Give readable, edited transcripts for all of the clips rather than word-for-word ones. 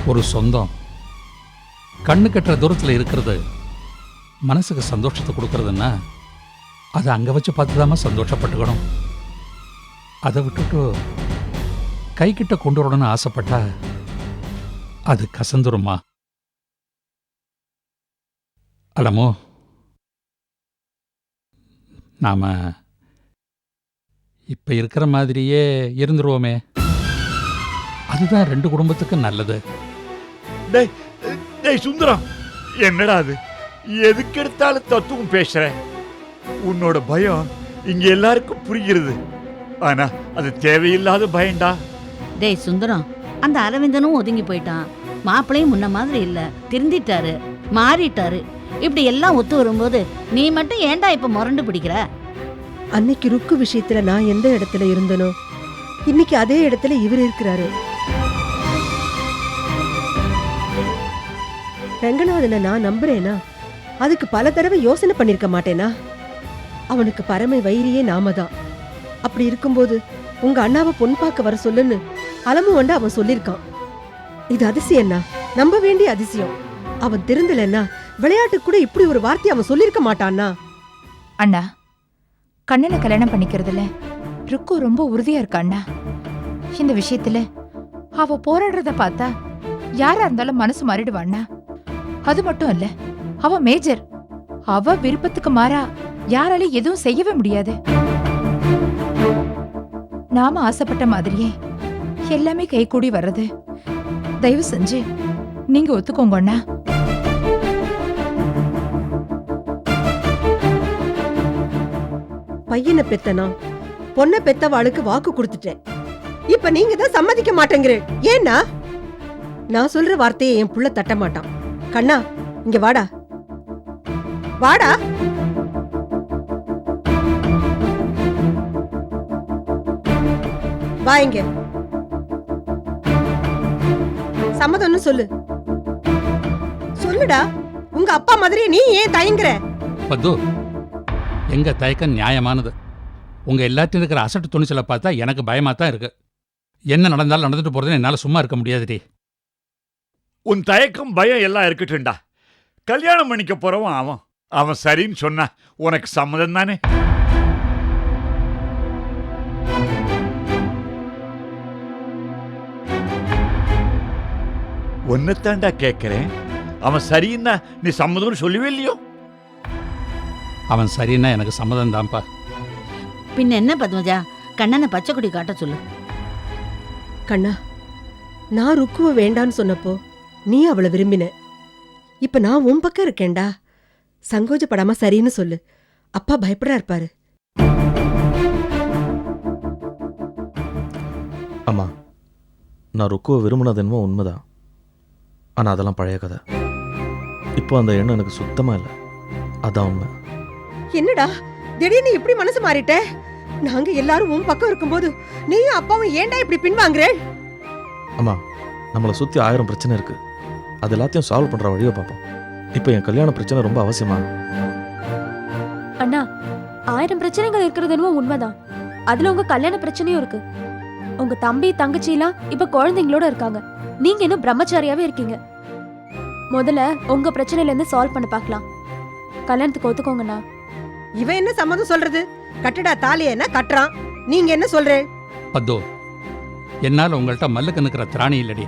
ஒரு சொந்தம் கண்ணு கட்டுற தூரத்தில் இருக்கிறது மனசுக்கு சந்தோஷத்தை கொடுக்கறதுன்னா அதை அங்கே வச்சு பார்த்துதாம்மா சந்தோஷப்பட்டுக்கணும். அதை விட்டுட்டு கைக்கிட்ட கொண்டு வரணும்னு ஆசைப்பட்டா அது கசந்துருமா. அலமோ, நாம இப்ப இருக்கிற மாதிரியே இருந்துருவோமே, அதுதான் ரெண்டு குடும்பத்துக்கும் நல்லது. டேய் டேய் சுந்தரம், என்னடா அது? எதுக்கு எடுத்தாலும் தத்துவம் பேசுற? உன்னோட பயம் இங்க எல்லாருக்கும் புரிகிறது. ஆனா அது தேவையில்லாத பயம்டா. டேய் சுந்தரம், அந்த அரவிந்தனும் ஒதுங்கி போயிட்டான். மாப்பிளையும் முன்ன மாதிரி இல்ல, திருந்திட்டாரு, மாறிட்டாரு. இப்படி எல்லாம் ஒத்து வரும்போது நீ மட்டும் ஏன்டா இப்ப முரண்டு பிடிக்கிற? அன்னைக்கு ருக்கு விஷயத்துல நான் எந்த இடத்துல இருந்தனோ இன்னைக்கு அதே இடத்துல இவர் இருக்கிறாரு. ரங்கநாதனை நான் நம்புறேனா? அதுக்கு பல தடவை யோசனை பண்ணிருக்க மாட்டேனா? அவனுக்கு பரம வைரியே நாம தான். அப்படி இருக்கும்போது உங்க அண்ணாவை பொன் பார்க்க வர சொல்லுன்னு அலமு வந்து அவன் சொல்லிருக்கான். இது அதிசயம்னா, நம்ப வேண்டிய அதிசயம். அவன் திருந்தலன்னா விளையாட்டு கூட இப்படி ஒரு வார்த்தை அவன் சொல்லிருக்க மாட்டான்னா? அண்ணா, கண்ணனை கல்யாணம் பண்ணிக்கிறதுல ருக்கு ரொம்ப உறுதியா இருக்கா அண்ணா. இந்த விஷயத்துல அவ போராடுறத பார்த்தா யாரா இருந்தாலும் மனசு மாறிடுவாண்ணா. அது மட்டும் இல்ல, அவ மேஜர். அவ விருப்பத்துக்கு மாறா யாராலையும் எதுவும் செய்யவே முடியாது. நாம ஆசைப்பட்ட மாதிரியே எல்லாமே கைகூடி வர்றது. தயவு செஞ்சு நீங்க ஒத்துக்கோங்க அண்ணா. பையனை பெத்தனா பொண்ணை பெத்தவாளுக்கு வாக்கு கொடுத்துட்டேன். இப்ப நீங்க தான் சம்மதிக்க மாட்டேங்கிற. ஏன்னா நான் சொல்ற வார்த்தையை என் புள்ள தட்ட மாட்டான். கண்ணா, இங்க வாடா வாடா. வா இங்க. சம்மதம்னு சொல்லு. சொல்லுடா. உங்க அப்பா மாதிரி நீ ஏன் தயங்குற? பத்து, எங்க தயக்கம் நியாயமானது. உங்க எல்லாத்தையும் இருக்கிற அசட்டு துணிச்சலை பார்த்தா எனக்கு பயமா தான் இருக்கு. என்ன நடந்தாலும் நடந்துட்டு போறதுன்னு என்னால சும்மா இருக்க முடியாதுடி. உன் தயக்கம் பயம் எல்லாம் இருக்கட்டும்டா. கல்யாணம் பண்ணிக்க போறவன் அவன். அவன் சரின்னு சொன்னா உனக்கு சம்மதம் தானே? ஒன்னத்தாண்டா கேட்கிறேன். அவன் சரின்னா நீ சம்மதம்னு சொல்லவே இல்லையோ? அவன் சரின்னா எனக்கு சம்மதம் தான்ப்பா. பின்ன என்ன பத்மஜா, கண்ணனை பச்சை கொடி காட்ட சொல்லு. கண்ணா, நான் ருக்குவ வேண்டான்னு சொன்னப்போ நீ அவளை விரும்பின. இப்ப நான் உன் பக்கம் இருக்கேன்டா. சங்கோஜப்படாம சரின்னு சொல்லு. அப்பா பயப்படா இருப்பாரு. அம்மா, நான் ருக்குவை விரும்பினது என்னமோ உண்மைதான். ஆனால் அதெல்லாம் பழைய கதை. இப்போ அந்த எண்ணம் எனக்கு சுத்தமாக இல்லை. அதான் உண்மை. என்னடா திடீர்னு இப்படி மனசு மாறிட்ட? நாங்க எல்லாரும் உன் பக்கம் இருக்கும்போது நீயும் அப்பாவும் ஏன்டா இப்படி பின்வாங்குற? அம்மா, நம்மளை சுற்றி 1000 பிரச்சனை இருக்கு. அது எல்லாத்தையும் சால்வ் பண்ணுற வழியை பார்ப்போம். இப்போ என் கல்யாண பிரச்சனை ரொம்ப அவசியமா? அண்ணா, 1000 பிரச்சனைகள் இருக்கிறது என்னவோ உண்மைதான். அதுல உங்க கல்யாண பிரச்சனையும் இருக்கு. உங்க தம்பி தங்கச்சி எல்லாம் இப்ப குழந்தைங்களோட இருக்காங்க. நீங்க இன்னும் பிரம்மச்சாரியாவே இருக்கீங்க. முதல்ல உங்க பிரச்சனையில இருந்து சால்வ் பண்ண பார்க்கலாம். கல்யாணத்துக்கு ஒத்துக்கோங்கண்ணா. இவன் என்ன சம்மதம் சொல்றது? கட்டுடா தாலியன்னா கட்டுறான். நீங்க என்ன சொல்ற? பத்தோ, என்னால் உங்கள்கிட்ட மல்லுக்கு நிற்கிற திராணி இல்லடி.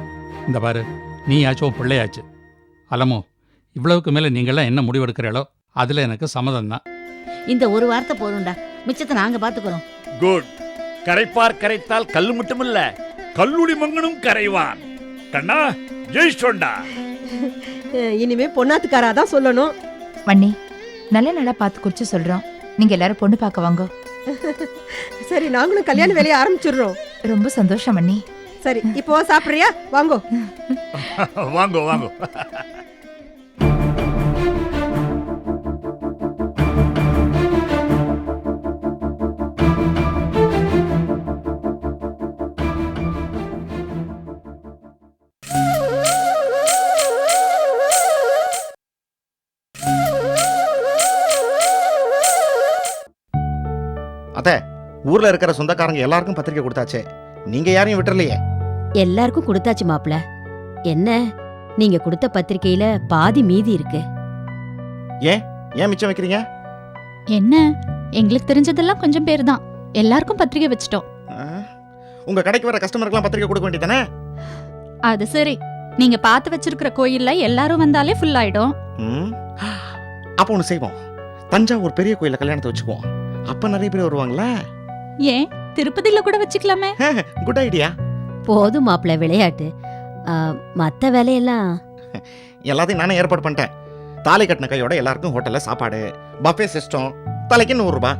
இந்த பாரு, நீயாச்சும் பிள்ளையாச்சு. அலமோ, இவ்வளவுக்கு மேலே நீங்களாம் என்ன முடிவெடுக்கிறீங்களோ அதில் எனக்கு சம்மதம் தான். இந்த ஒரு வார்த்தை போதும்டா, மிச்சத்தை நாங்க பாத்துக்கிறோம். குட். கரைப்பார் கரைத்தால் கல்லு மட்டுமில்ல, கல்லுடி மங்கனும் கரைவான். கண்ணா, ஜெயிச்சோண்டா. இனிமே பொண்ணாத்துக்காராதான் சொல்லணும். மண்ணி, நல்ல நாளா பார்த்து குறிச்சு சொல்றோம். நீங்க எல்லாரும் பொண்ணு பார்க்க வாங்க. சரி, நாங்களும் கல்யாண வேலையை ஆரம்பிச்சிடுறோம். ரொம்ப சந்தோஷம் மண்ணி. சரி, இப்போ சாப்பிடுறியா? வாங்கோ வாங்கோ வாங்கோ. அத்தை, ஊர்ல இருக்கிற சொந்தக்காரங்க எல்லாருக்கும் பத்திரிக்கை கொடுத்தாச்சே. நீங்க யாரையும் விட்டுறலையே? எல்லாருக்கும் கொடுத்தாச்சு மாப்ள. என்ன நீங்க கொடுத்த பத்திரிக்கையில பாதி மீதி இருக்கு. ஏன் மிச்சம் வைக்கிறீங்க? என்ன, எங்களுக்கு தெரிஞ்சதெல்லாம் கொஞ்சம் பேர் தான், எல்லாருக்கும் பத்திரிக்கை வச்சிட்டோம். உங்க கடைக்கு வர கஸ்டமருக்குலாம் பத்திரிக்கை கொடுக்க வேண்டியதானே? அது சரி, நீங்க பார்த்து வச்சிருக்கிற கோயில்ல எல்லாரும் வந்தாலே ஃபுல் ஆயிடும். அப்போ ஒன்று செய்வோம், தஞ்சாவூர் பெரிய கோயில கல்யாணத்தை வச்சுக்குவோம். அப்ப நிறைய பேர் வருவாங்களா? ஏன் திருப்பதியில கூட வச்சுக்கலாமே. Good idea. போதும் மாப்பிள்ள விளையாட்டு. மத்த வேலையெல்லாம் எல்லாத்தையும் நானே ஏற்பாடு பண்ணிட்டேன். தாலி கட்டின கையோட எல்லாருக்கும் ஹோட்டல்ல சாப்பாடு, பஃபே சிஸ்டம், தலைக்கு 100 ரூபாய்.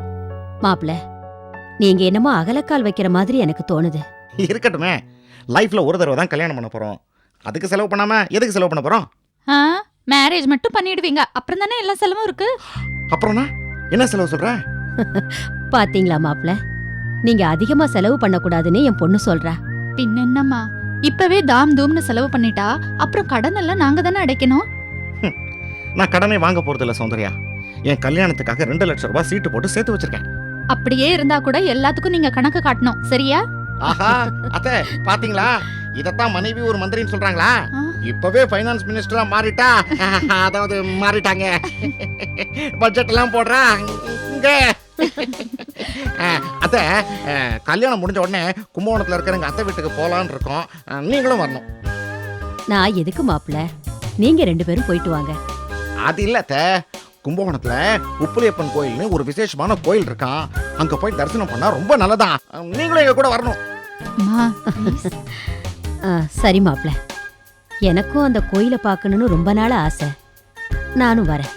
மாப்பிள்ள நீங்க என்னமோ அகலக்கால் வைக்கிற மாதிரி எனக்கு தோணுது. இருக்கட்டுமே, லைஃப்ல ஒரு தடவை தான் கல்யாணம் பண்ண போறோம். அதுக்கு செலவு பண்ணாம எதுக்கு செலவு பண்ண போறோம்? மேரேஜ் மட்டும் பண்ணிடுவீங்க, அப்புறம் தானே எல்லா செலவும் இருக்கு. அப்புறம்னா என்ன செலவு சொல்ற? பாத்தீங்களா மாப்பிள்ள, நீங்க அதிகமா செலவு பண்ணக்கூடாதுன்னு என் பொண்ணு சொல்றா. பின்ன என்னம்மா, இப்பவே தாம் தூம்னு செலவு பண்ணிட்டா அப்புறம் கடன் எல்லாம் நாங்க தானே அடைக்கணும். நான் கடனை வாங்க போறது இல்ல சௌந்தர்யா. என் கல்யாணத்துக்காக 2 லட்சம் ரூபாய் சீட்டு போட்டு சேர்த்து வச்சிருக்கேன். அப்படியே இருந்தா கூட எல்லாத்துக்கும் நீங்க கணக்கு காட்டணும், சரியா? ஆஹா அத்தை, பாத்தீங்களா, இதத்தான் மனைவி ஒரு மந்திரின்னு சொல்றாங்களா? இப்பவே ஃபைனான்ஸ் மினிஸ்டரா மாறிட்டா, அதாவது மாறிட்டாங்க. பட்ஜெட் எல்லாம் போடுறா அத்தை. கல்யாணம் முடிஞ்ச உடனே கும்பகோணத்துல இருக்கிற எங்க அத்தை வீட்டுக்கு போலான்னு இருக்கோம். நீங்களும் வரணும். நான் எதுக்கு மாப்பிள்ள, நீங்க 2 பேரும் போயிட்டு வாங்க. அது இல்ல அத்தை, கும்பகோணத்துல உப்புலியப்பன் கோயில்னு ஒரு விசேஷமான கோயில் இருக்கான். அங்க போய் தரிசனம் பண்ணா ரொம்ப நல்லதான். நீங்களும் எங்க கூட வரணும். சரி மாப்பிள்ள, எனக்கும் அந்த கோயிலை பார்க்கணும்னு ரொம்ப நாள் ஆசை. நானும் வரேன்.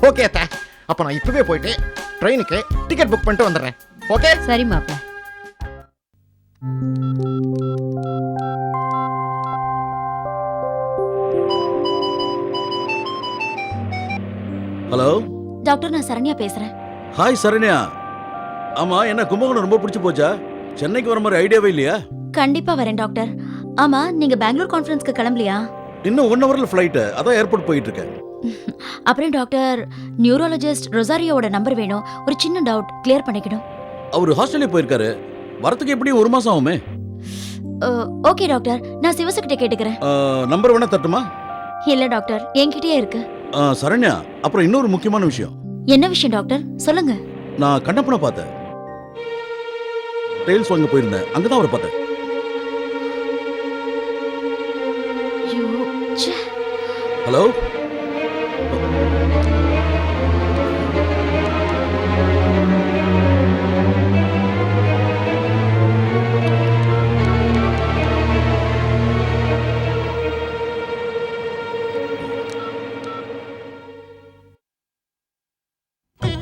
ஓகே அத்தை, அப்ப நான் இப்பவே போயிட்டு ட்ரெயினுக்கு டிக்கெட் புக் பண்ணிட்டு வந்துடுறேன். ஓகே? சரி மாப்பிள்ள. ஹலோ டாக்டர், நான் சரண்யா பேசுறேன். ஹாய் சரண்யா. ஆமா, என்ன கும்பகோணம் ரொம்ப பிடிச்சு போச்சா? சென்னைக்கு வர மாதிரி ஐடியாவே இல்லையா? கண்டிப்பா வரேன் டாக்டர். ஆமா, நீங்க பெங்களூர் கான்ஃபரன்ஸ்க்கு கிளம்பலையா? இன்னும் 1 ஹவர்ல ஃப்ளைட், அதான் ஏர்போர்ட் போயிட்டு இருக்கேன். அப்புறம் டாக்டர், நியூரோலஜிஸ்ட் ரொசாரியோட நம்பர் வேணும். ஒரு சின்ன டவுட் கிளியர் பண்ணிக்கணும். அவர் ஹாஸ்டல்ல போயிருக்காரு, வரத்துக்கு எப்படியும் 1 மாசம் ஆகுமே. ஓகே டாக்டர், நான் சிவசுக்கிட்ட கேட்டுக்கிறேன். நம்பர் வேணா தட்டுமா? இல்ல டாக்டர், என்கிட்டயே இருக்கு. சரண்யா, அப்புறம் இன்னொரு முக்கியமான விஷயம். என்ன விஷயம் டாக்டர், சொல்லுங்க. நான் கண்ணப்பனை பார்த்தேன். டெய்ல்ஸ் வாங்க போயிருந்தேன், அங்கதான் அவரை பார்த்தேன். ஹலோ,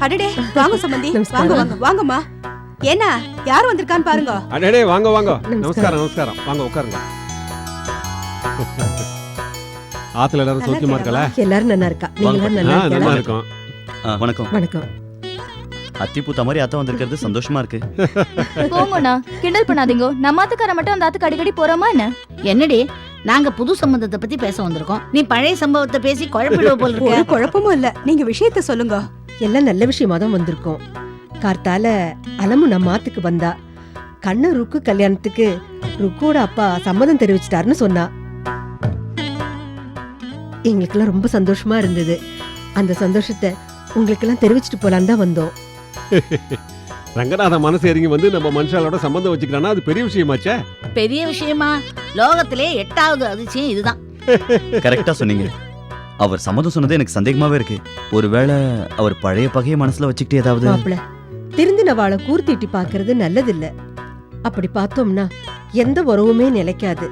அடடே, வாங்க சம்பந்தி, வாங்க வாங்க வாங்கம்மா. ஏன்னா யார் வந்திருக்கான்னு பாருங்க. அடடே, வாங்க வாங்க. நமஸ்காரம் நமஸ்காரம், வாங்க உட்காருங்க. ஆத்துல எல்லாரும் சௌக்கியமா இருக்கல? எல்லாரும் நல்லா இருக்கா? நீங்க எல்லாரும் நல்லா இருக்கோம். வணக்கம். வணக்கம். அத்திப்பூத்த மாதிரி அத்தை வந்திருக்கிறது சந்தோஷமா இருக்கு. போங்கண்ணா, கிண்டல் பண்ணாதீங்க. நம்ம ஆத்துக்கார மட்டும் அந்த ஆத்துக்கு அடிக்கடி போறோமா என்ன? என்னடி, நாங்க புது சம்பந்தத்தை பத்தி பேச வந்திருக்கோம், நீ பழைய சம்பவத்தை பேசி குழப்பிடுவ போல ஒரு இருக்க. குழப்பமும் இல்ல, நீங்க விஷயத்த சொல்லுங்க. எல்லாம் நல்ல விஷயமா தான் வந்திருக்கோம். கார்த்தால அலமு நம்ம ஆத்துக்கு வந்தா. கண்ண ருக்கு கல்யாணத்துக்கு ருக்கோட அப்பா சம்மதம் தெரிவிச்சிட்டாருன்னு சொன்னா. எங்களுக்கெல்லாம் ரொம்ப சந்தோஷமா இருந்தது. அந்த சந்தோஷத்தை உங்களுக்கெல்லாம் தெரிவிச்சிட்டு போலான்னு தான் வந்தோம். ரங்கநாத மனசு இறங்கி வந்து நம்ம மனுஷாலோட சம்பந்தம் வச்சுக்கிறானா, அது பெரிய விஷயமாச்சே. பெரிய விஷயமா? லோகத்திலே 8வது அதிசயம் இதுதான். கரெக்டா சொன்னீங்க. அவர் சம்மதம் சொன்னது எனக்கு சந்தேகமாவே இருக்கு. ஒருவேளை அவர் பழைய பகையை மனசுல வச்சுக்கிட்டு ஏதாவது. மாப்பிள, திருந்தினவாளை கூர்த்திட்டி பாக்குறது நல்லதில்ல. அப்படி பார்த்தோம்னா எந்த உறவுமே நிலைக்காது.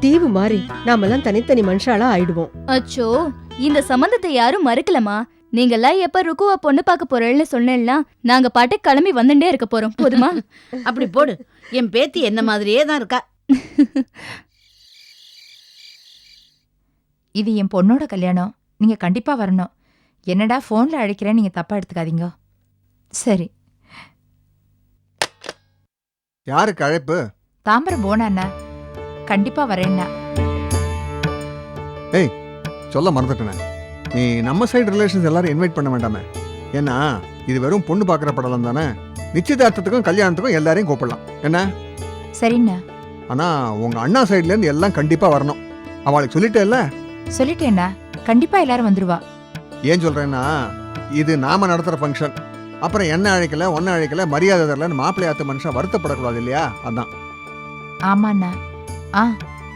தீவு மாதிரி நாமெல்லாம் தனித்தனி மனுஷாலா ஆயிடுவோம். அச்சோ, இந்த சம்பந்தத்தை யாரும் மறுக்கலமா. நீங்கெல்லாம் எப்ப ருக்குவ பொண்ணு பார்க்க போறேன்னு சொன்னேன்னா நாங்க பாட்டு கிளம்பி வந்துட்டே இருக்க போறோம். போதுமா? அப்படி போடு. என் பேத்தி என்ன மாதிரியே தான் இருக்கா. இது என் பொண்ணோட கல்யாணம், நீங்க கண்டிப்பா வரணும். என்னடா போன்ல அழைக்கிறேன், நீங்க தப்பா எடுத்துக்காதீங்க. சரி. யாருக்கு அழைப்பு? தாம்பரம் போனா கண்டிப்பா வரேன்னா. ஏய், சொல்ல மறந்துட்டேன். நீ நம்ம சைடு ரிலேஷன்ஸ் எல்லாரும் இன்வைட் பண்ண வேண்டாமே. ஏன்னா இது வெறும் பொண்ணு பார்க்குற படம் தானே. நிச்சயதார்த்தத்துக்கும் கல்யாணத்துக்கும் எல்லாரையும் கூப்பிடலாம். என்ன? சரிண்ணா. ஆனால் உங்கள் அண்ணா சைட்லேருந்து எல்லாம் கண்டிப்பாக வரணும். அவளுக்கு சொல்லிட்டேல்ல. சொல்லிட்டேன்னா கண்டிப்பா எல்லாரும் வந்துருவா. ஏன் சொல்றேன்னா, இது நாம நடத்துற ஃபங்க்ஷன். அப்புறம் என்ன அழைக்கல, ஒன்ன அழைக்கல, மரியாதை தரலன்னு மாப்பிள்ளையாத்த மனுஷன் வருத்தப்படக்கூடாது இல்லையா? அதான். ஆமாண்ணா.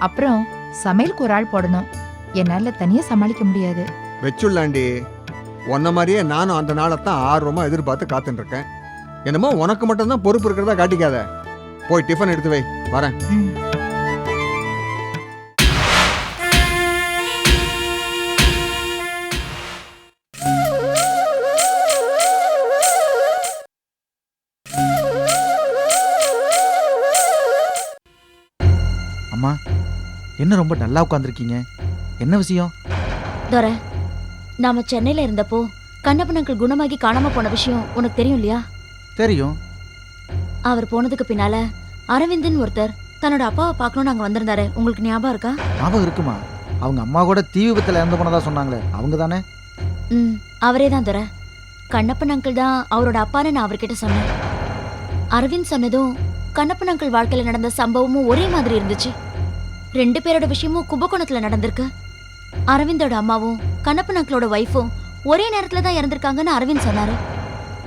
அப்புறம் சமையலுக்கு ஒரு ஆள் போடணும். என்னால தனியா சமாளிக்க முடியாது. வெச்சுள்ளாண்டி, உன்ன மாதிரியே நானும் அந்த நாளைத்தான் ஆர்வமா எதிர்பார்த்து காத்துட்டு இருக்கேன். என்னமோ உனக்கு மட்டும்தான் பொறுப்பு இருக்கிறதா காட்டிக்காத. போய் டிஃபன் எடுத்து வை, வரேன். அம்மா, என்ன ரொம்ப நல்லா உட்காந்துருக்கீங்க? என்ன விஷயம்? தோர, நாம சென்னையில இருந்தப்போ கண்ணப்பன் அங்கிள் குணமாகி காணாம போன விஷயம் உனக்கு தெரியும் இல்லையா? தெரியும். அவர் போனதுக்கு பின்னால அரவிந்தன் ஒருத்தர் தன்னோட அப்பாவை பார்க்கணும்னு அங்க வந்திருந்தாரு. உங்களுக்கு ஞாபகம் இருக்கா? ஞாபகம் இருக்குமா? அவங்க அம்மா கூட தீ விபத்துல இறந்து போனதா சொன்னாங்களே, அவங்க தானே? அவரே தான் தோர. கண்ணப்பன் அங்கிள் தான் அவரோட அப்பான்னு நான் அவர்கிட்ட சொன்னேன். அரவிந்த் சொன்னதும் கண்ணப்பன் அங்கிள் வாழ்க்கையில நடந்த சம்பவமும் ஒரே மாதிரி இருந்துச்சு. 2 பேரோட விஷயமும் கும்பகோணத்துல நடந்திருக்கு. அரவிந்தோட அம்மாவும் கண்ணப்பன் அங்கிளோட வைஃபும் ஒரே நேரத்துல தான் இறந்திருக்காங்கன்னு அரவிந்த் சொன்னாரு.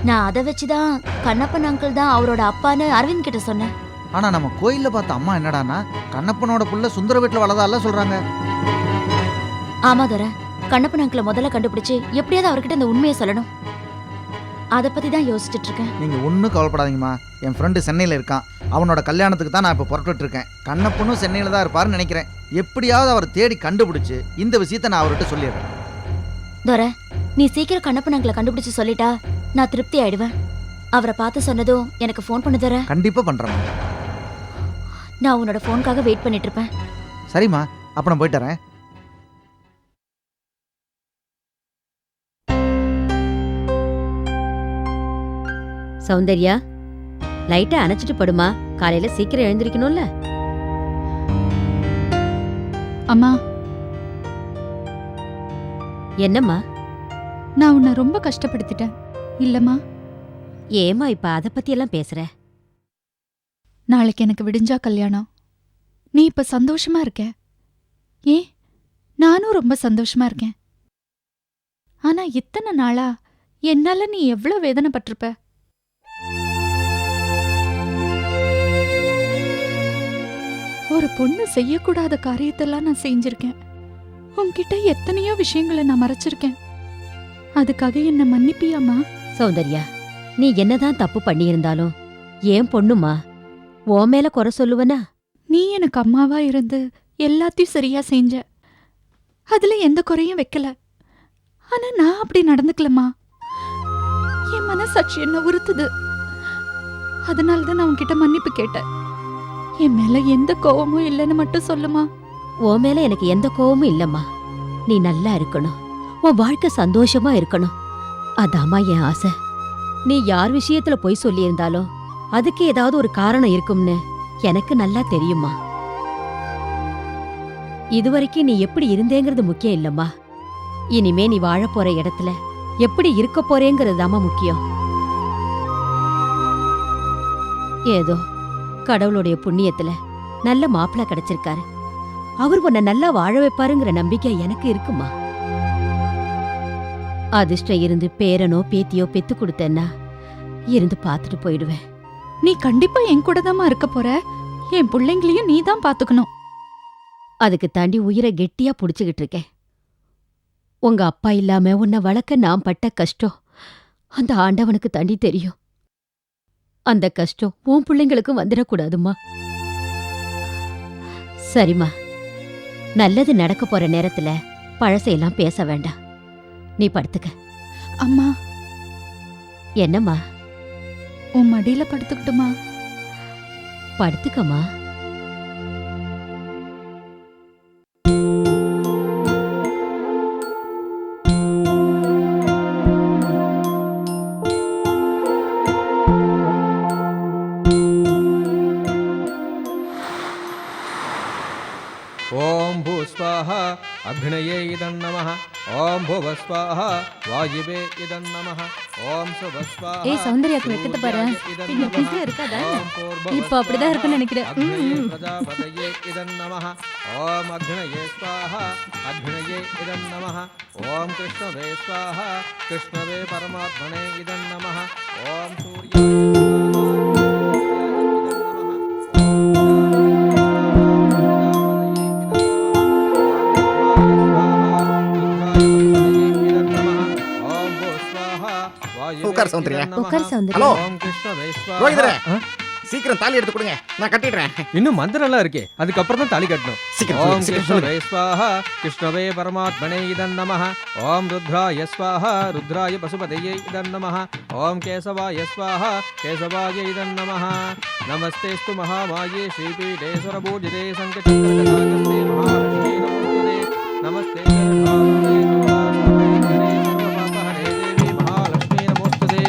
நான் அதை வச்சுதான் கண்ணப்பன் அங்கிள் தான் அவரோட அப்பான்னு அரவிந்த் கிட்ட சொன்னேன். ஆனா நம்ம கோயில்ல பார்த்த அம்மா என்னடானா கண்ணப்பனோட புள்ள சுந்தர வீட்டுல வளதால சொல்றாங்க. ஆமா தோர, கண்ணப்பன் அங்கிளை முதல்ல கண்டுபிடிச்சு எப்படியாவது அவர்கிட்ட இந்த உண்மையை சொல்லணும். அதை பத்தி தான் யோசிச்சுட்டு இருக்கேன். நீங்க ஒன்றும் கவலைப்படாதீங்கம்மா. என் ஃப்ரெண்டு சென்னையில் இருக்கான். அவனோட கல்யாணத்துக்கு தான் நான் இப்போ புறப்பட்டு இருக்கேன். கண்ணப்பனும் சென்னையில் தான் இருப்பாருன்னு நினைக்கிறேன். எப்படியாவது அவர் தேடி கண்டுபிடிச்சு இந்த விஷயத்தை நான் அவர்கிட்ட சொல்லிடுறேன். தோர, நீ சீக்கிரம் கண்ணப்பன் அங்கிளை கண்டுபிடிச்சு சொல்லிட்டா நான் திருப்தி ஆயிடுவேன். அவரை பார்த்து சொன்னதும் எனக்கு ஃபோன் பண்ணு தோர. கண்டிப்பா பண்றேன். நான் உன்னோட ஃபோனுக்காக வெயிட் பண்ணிட்டு இருப்பேன். சரிம்மா, அப்ப நான் போயிட்டு வரேன். சௌந்தர்யா, லைட்டை அணைச்சிட்டு படுமா. காலையில சீக்கிரம் எழுந்திருக்கணும்ல. அம்மா, என்னம்மா? நான் உன்னை ரொம்ப கஷ்டப்படுத்திட்டேன் இல்லம்மா? ஏமா இப்ப அத பத்தி எல்லாம் பேசுற? நாளைக்கு எனக்கு விடிஞ்சா கல்யாணம். நீ இப்ப சந்தோஷமா இருக்க. ஏன், நானும் ரொம்ப சந்தோஷமா இருக்கேன். ஆனா இத்தனை நாளா என்னால நீ எவ்வளவு வேதனைப்பட்டிருப்ப. ஒரு பொண்ணு செய்யக்கூடாத காரியத்தெல்லாம் நான் செஞ்சிருக்கேன். உன்கிட்ட எத்தனையோ விஷயங்களை நான் மறைச்சிருக்கேன். அதுக்காக என்ன மன்னிப்பியாமா? சௌந்தர்யா, நீ என்னதான் தப்பு பண்ணியிருந்தாலும் ஏன் பொண்ணுமா, உன் மேல குறை சொல்லுவனா? நீ எனக்கு அம்மாவா இருந்து எல்லாத்தையும் சரியா செஞ்ச. அதுல எந்த குறையும் வைக்கல. ஆனா நான் அப்படி நடந்துக்கலமா. என் மனசாட்சி என்ன உறுத்துது. அதனாலதான் நான் உன்கிட்ட மன்னிப்பு கேட்டேன். என் மேல எந்த கோவமும் இல்லைன்னு மட்டும் சொல்லுமா. உன் மேல எனக்கு எந்த கோவமும் இல்லம்மா. நீ நல்லா இருக்கணும், உன் வாழ்க்கை சந்தோஷமா இருக்கணும். அதாம்மா என் ஆசை. நீ யார் விஷயத்துல போய் சொல்லியிருந்தாலும் அதுக்கு ஏதாவது ஒரு காரணம் இருக்கும்னு எனக்கு நல்லா தெரியுமா. இதுவரைக்கும் நீ எப்படி இருந்தேங்கிறது முக்கியம் இல்லம்மா. இனிமே நீ வாழ போற இடத்துல எப்படி இருக்க போறேங்கிறதுதாம்மா முக்கியம். ஏதோ கடவுளுடைய புண்ணியத்துல நல்ல மாப்பிள்ளை கிடைச்சிருக்காரு. அவர் உன்னை நல்லா வாழ வைப்பாருங்கிற நம்பிக்கை எனக்கு இருக்குமா. அதிர்ஷ்டம் இருந்து பேரனோ பேத்தியோ பெத்து கொடுத்தேன்னா இருந்து பார்த்துட்டு போயிடுவேன். நீ கண்டிப்பா என் கூட தாமா இருக்க போற. என் பிள்ளைங்களையும் நீ தான் பாத்துக்கணும். அதுக்கு தாண்டி உயிரை கெட்டியா புடிச்சுக்கிட்டு இருக்கேன். உங்க அப்பா இல்லாம உன்னை வளர்க்க நான் பட்ட கஷ்டம் அந்த ஆண்டவனுக்கு தாண்டி தெரியும். அந்த கஷ்டம் உன் பிள்ளைங்களுக்கும் வந்துடக்கூடாதுமா. சரிம்மா, நல்லது நடக்க போற நேரத்துல பழசையெல்லாம் பேச வேண்டாம். நீ படுத்துக்க. அம்மா. என்னம்மா? உன் மடியில படுத்துக்கிட்டுமா? படுத்துக்கம்மா. ஓம் பூ स्वाहा अग्नये इदं नमः ओम भुव स्वाहा वायुवे इदं नमः ओम शुभ स्वाहा ஏய் சௌந்தர்யாக்கு வெக்கத்தை பாரு. பின்ன பிஸியா இருக்காதா? இப்போ அப்படிதான் இருக்குன்னு நினைக்கிறேன். प्रजापतये इदं नमः ओम अग्नये स्वाहा अग्नये इदं नमः ओम कृष्णवे स्वाहा कृष्णवे परमात्मने इदं नमः ओम सूर्य உட்கார் சௌந்தர்யா. உட்கார் சௌந்தர்யா. ஹலோ ரோஹிதரே, சீக்கிரம் தாலி எடுத்து கொடுங்க, நான் கட்டிடுறேன். இன்னும் மந்திரம் எல்லாம் இருக்கே, அதுக்கப்புறம் தான் தாலி கட்டணும். சீக்கிரம் ஓம் சொல்லுங்க, சீக்கிரம் சொல்லுங்க. கிருஷ்ணவே ஸ்வாஹா கிருஷ்ணவே பரமாத்மனே இதன் நமः ஓம் ருத்ராய ஸ்வாஹா ருத்ராய பசுபதயே இதன் நமः ஓம் கேசவாய ஸ்வாஹா கேசவாய இதன் நமः நமஸ்தேஸ்து மகாமாயே ஸ்ரீபீடே சுரபூஜிதே சங்கச்சக்கரகதாகஸ்தே மகாலக்ஷ்மீ நமோஸ்துதே நமஸ்தே சரஸ்வதே கருணாஸ்தமே சர்வபாபஹரே தேவி மகாலக்ஷ்மீ நமோஸ்துதே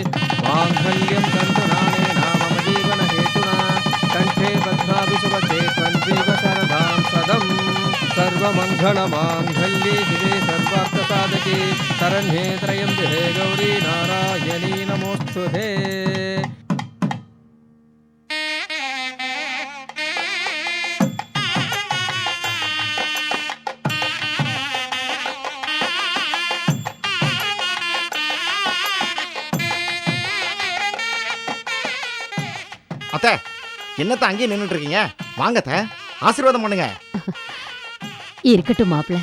மாங்கல்யம் தந்துநானே நாம ஜீவன ஹேதுனா கண்டே பத்மாபி சுபதே त्वञ्जीव शरदां सदं सर्वमङ्गलमाङ्गल्ये शिवे सर्वार्थसाधके शरण्ये त्र्यम्बके गौरी नारायणी नमोऽस्तुते அத்தை, என்னத்த அங்கேயே நின்றுட்டு இருக்கீங்க? வாங்க அத்தை, ஆசீர்வாதம் பண்ணுங்க. இருக்கட்டும் மாப்ள,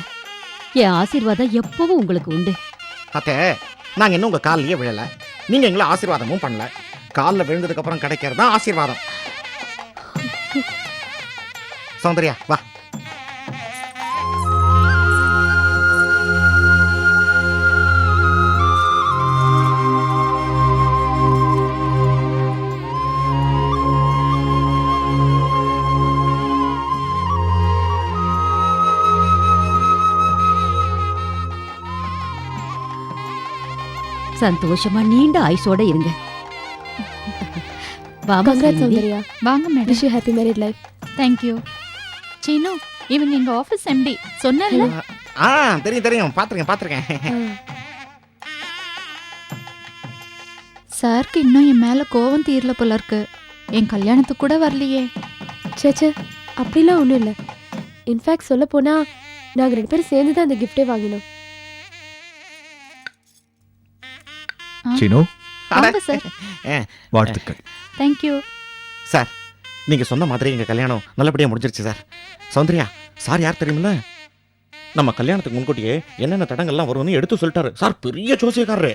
என் ஆசீர்வாதம் எப்பவும் உங்களுக்கு உண்டு. அத்தை, நாங்க இன்னும் உங்க காலிலேயே விழல, நீங்க எங்களை ஆசீர்வாதமும் பண்ணல. காலில் விழுந்ததுக்கு அப்புறம் கிடைக்கிறது தான் ஆசீர்வாதம். சௌந்தர்யா வா. சந்தோஷமா நீண்ட ஆயுசோட இருங்க. வாமா Congrats சந்நிதி. சௌந்தர்யா. வாங்க madam. Wish you happy married life. Thank you. Seenu, இவங்க எங்க ஆபீஸ் எம்டி சொன்னல. தெரியும் தெரியும், பாத்துருக்கேன். சாருக்கு இன்னும் என் மேல கோவம் தீரல போல இருக்கு. என் கல்யாணத்துக்கு கூட வரலையே. சேச்சே, அப்படிலாம் ஒன்றும் இல்லை. இன்ஃபேக்ட் சொல்ல போனா நாங்கள் 2 பேரும் சேர்ந்து தான் அந்த கிஃப்டே வாங்கினோம். சீனு, வாங்க சார். வாழ்த்துக்கள். தேங்க் யூ சார், நீங்க சொன்ன மாதிரி எங்க கல்யாணம் நல்லபடியா முடிஞ்சிருச்சு சார். சௌந்தர்யா, சார் யார் தெரியுமில்ல? நம்ம கல்யாணத்துக்கு முன்கூட்டியே என்னென்ன தடங்கள்லாம் வரும்னு எடுத்து சொல்லிட்டாரு சார். பெரிய ஜோசியக்காரரு.